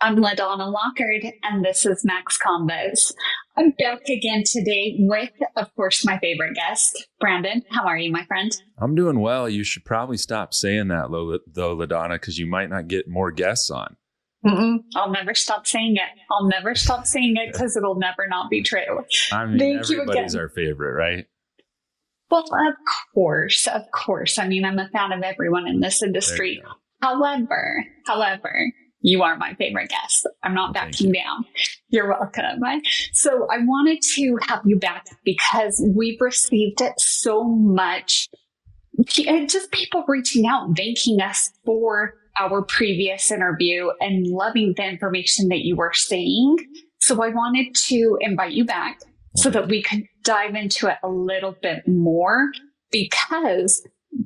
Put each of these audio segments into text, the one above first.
I'm LaDonna Lockard, and this is Max Convos. I'm back again today with, of course, my favorite guest, Brandon. How are you, my friend? I'm doing well. You should probably stop saying that, though, LaDonna, because you might not get more guests on. I'll never stop saying it. I'll never stop saying it because it'll never not be true. I mean, everybody's our favorite, right? Well, of course. I mean, I'm a fan of everyone in this industry. However, you are my favorite guest. I'm not backing down. You're welcome. So I wanted to have you back because we've received so much, just people reaching out and thanking us for our previous interview and loving the information that you were saying. So I wanted to invite you back so that we could dive into it a little bit more, because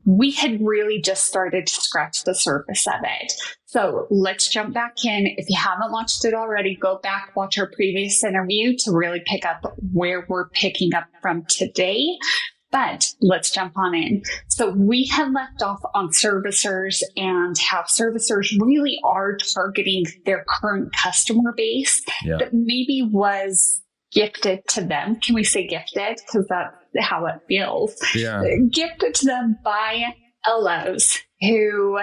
we had really just started to scratch the surface of it. So let's jump back in. If you haven't watched it already, go back, watch our previous interview to really pick up where we're picking up from today. But let's jump on in. So we had left off on servicers and how servicers really are targeting their current customer base that maybe was gifted to them. Can we say gifted? Because that's how it feels. Yeah. Gifted to them by LOs who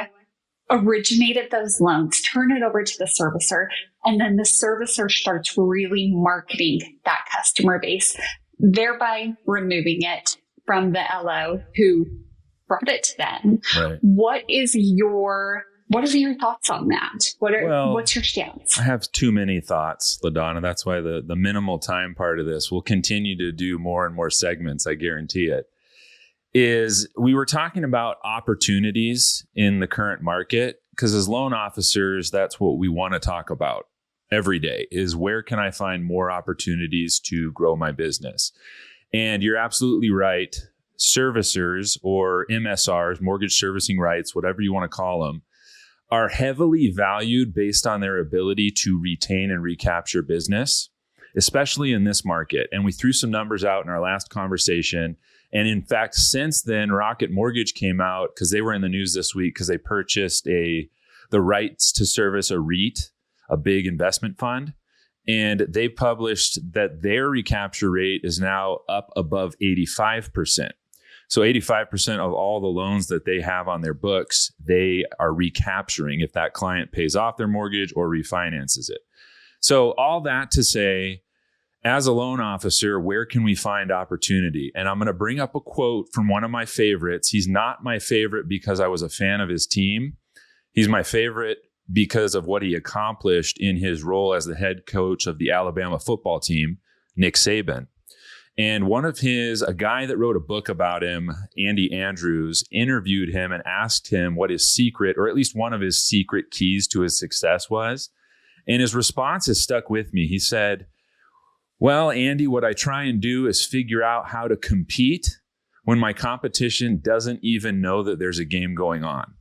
originated those loans, turn it over to the servicer, and then the servicer starts really marketing that customer base, thereby removing it from the LO who brought it to them. Right. What are your thoughts on that? What's your stance? I have too many thoughts, LaDonna. That's why the minimal time part of this, will continue to do more and more segments, I guarantee it. Is we were talking about opportunities in the current market, because as loan officers, that's what we want to talk about every day, is where can I find more opportunities to grow my business? And you're absolutely right. Servicers, or MSRs, mortgage servicing rights, whatever you want to call them, are heavily valued based on their ability to retain and recapture business, especially in this market. And we threw some numbers out in our last conversation. And in fact, since then, Rocket Mortgage came out, because they were in the news this week because they purchased the rights to service a REIT, a big investment fund. And they published that their recapture rate is now up above 85%. So 85% of all the loans that they have on their books, they are recapturing if that client pays off their mortgage or refinances it. So all that to say, as a loan officer, where can we find opportunity? And I'm going to bring up a quote from one of my favorites. He's not my favorite because I was a fan of his team. He's my favorite because of what he accomplished in his role as the head coach of the Alabama football team, Nick Saban. And a guy that wrote a book about him, Andy Andrews, interviewed him and asked him what his secret, or at least one of his secret keys to his success was. And his response has stuck with me. He said, "Well, Andy, what I try and do is figure out how to compete when my competition doesn't even know that there's a game going on."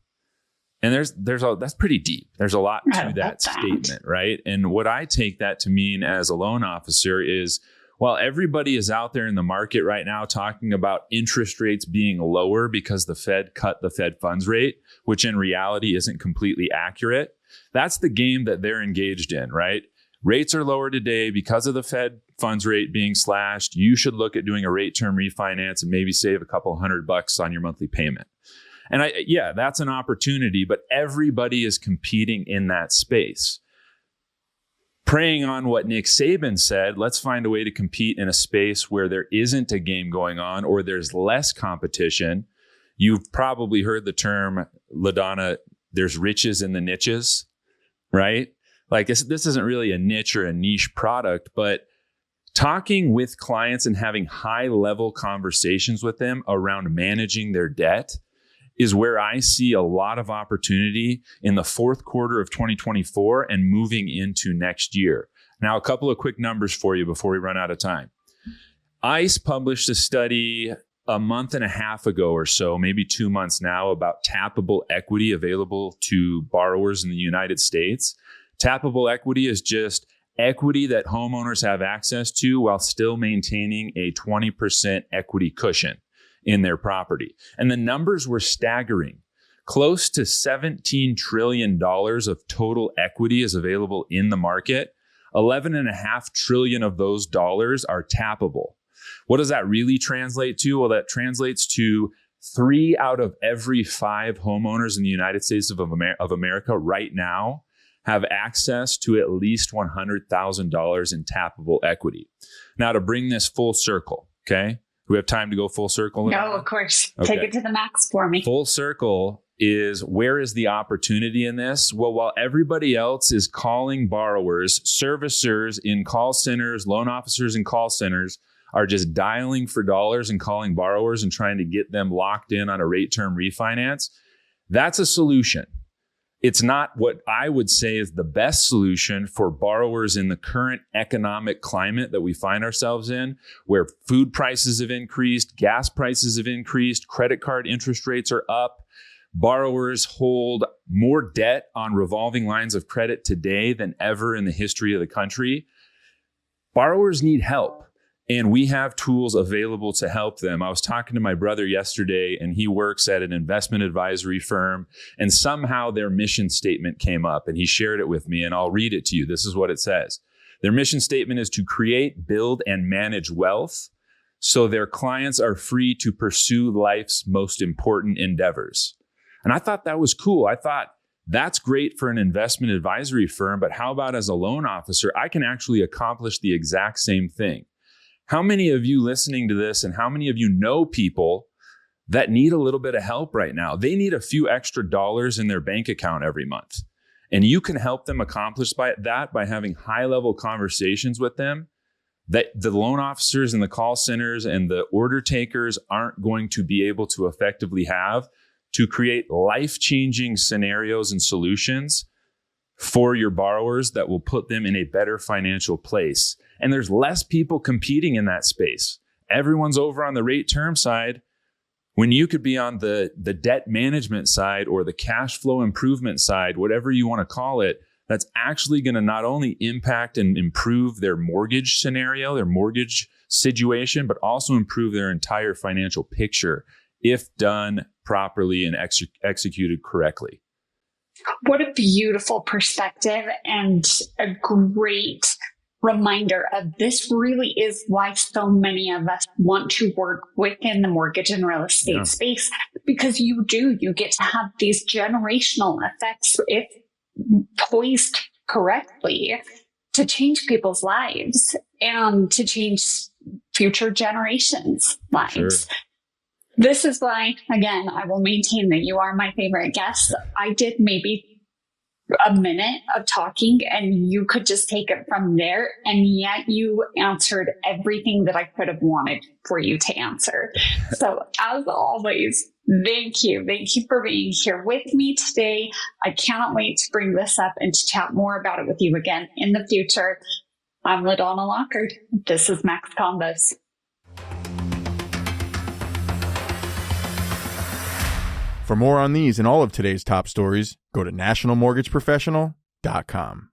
And that's pretty deep. There's a lot to that statement, right? And what I take that to mean as a loan officer is, while everybody is out there in the market right now talking about interest rates being lower because the Fed cut the Fed funds rate, which in reality isn't completely accurate, that's the game that they're engaged in, right? Rates are lower today because of the Fed funds rate being slashed. You should look at doing a rate term refinance and maybe save a couple $100 on your monthly payment. And that's an opportunity, but everybody is competing in that space. Preying on what Nick Saban said, let's find a way to compete in a space where there isn't a game going on or there's less competition. You've probably heard the term, LaDonna, there's riches in the niches, right? Like this isn't really a niche or a niche product, but talking with clients and having high-level conversations with them around managing their debt is where I see a lot of opportunity in the fourth quarter of 2024 and moving into next year. Now, a couple of quick numbers for you before we run out of time. ICE published a study a month and a half ago or so, maybe 2 months now, about tappable equity available to borrowers in the United States. Tappable equity is just equity that homeowners have access to while still maintaining a 20% equity cushion in their property. And the numbers were staggering. close to $17 trillion of total equity is available in the market. 11.5 trillion of those dollars are tappable. What does that really translate to? Well, that translates to 3 out of every 5 homeowners in the United States of America right now have access to at least $100,000 in tappable equity. Now, to bring this full circle, okay? Do we have time to go full circle? No, of course. Okay. Take it to the max for me. Full circle is, where is the opportunity in this? Well, while everybody else is calling borrowers, servicers in call centers, loan officers in call centers are just dialing for dollars and calling borrowers and trying to get them locked in on a rate term refinance. That's a solution. It's not what I would say is the best solution for borrowers in the current economic climate that we find ourselves in, where food prices have increased, gas prices have increased, credit card interest rates are up. Borrowers hold more debt on revolving lines of credit today than ever in the history of the country. Borrowers need help, and we have tools available to help them. I was talking to my brother yesterday, and he works at an investment advisory firm, and somehow their mission statement came up, and he shared it with me, and I'll read it to you. This is what it says. Their mission statement is to create, build, and manage wealth so their clients are free to pursue life's most important endeavors. And I thought that was cool. I thought, that's great for an investment advisory firm, but how about as a loan officer? I can actually accomplish the exact same thing. How many of you listening to this, and how many of you know people that need a little bit of help right now? They need a few extra dollars in their bank account every month. And you can help them accomplish that by having high-level conversations with them that the loan officers and the call centers and the order takers aren't going to be able to effectively have, to create life-changing scenarios and solutions for your borrowers that will put them in a better financial place. And there's less people competing in that space. Everyone's over on the rate term side when you could be on the debt management side or the cash flow improvement side, whatever you want to call it. That's actually going to not only impact and improve their mortgage scenario, their mortgage situation, but also improve their entire financial picture if done properly and executed correctly. What a beautiful perspective, and a great reminder of this really is why so many of us want to work within the mortgage and real estate space, because you get to have these generational effects, if poised correctly, to change people's lives and to change future generations' lives. Sure. This is why, again, I will maintain that you are my favorite guest. I did maybe a minute of talking and you could just take it from there. And yet you answered everything that I could have wanted for you to answer. So as always, thank you. Thank you for being here with me today. I cannot wait to bring this up and to chat more about it with you again in the future. I'm LaDonna Lockard. This is Max Convos. For more on these and all of today's top stories, go to nationalmortgageprofessional.com.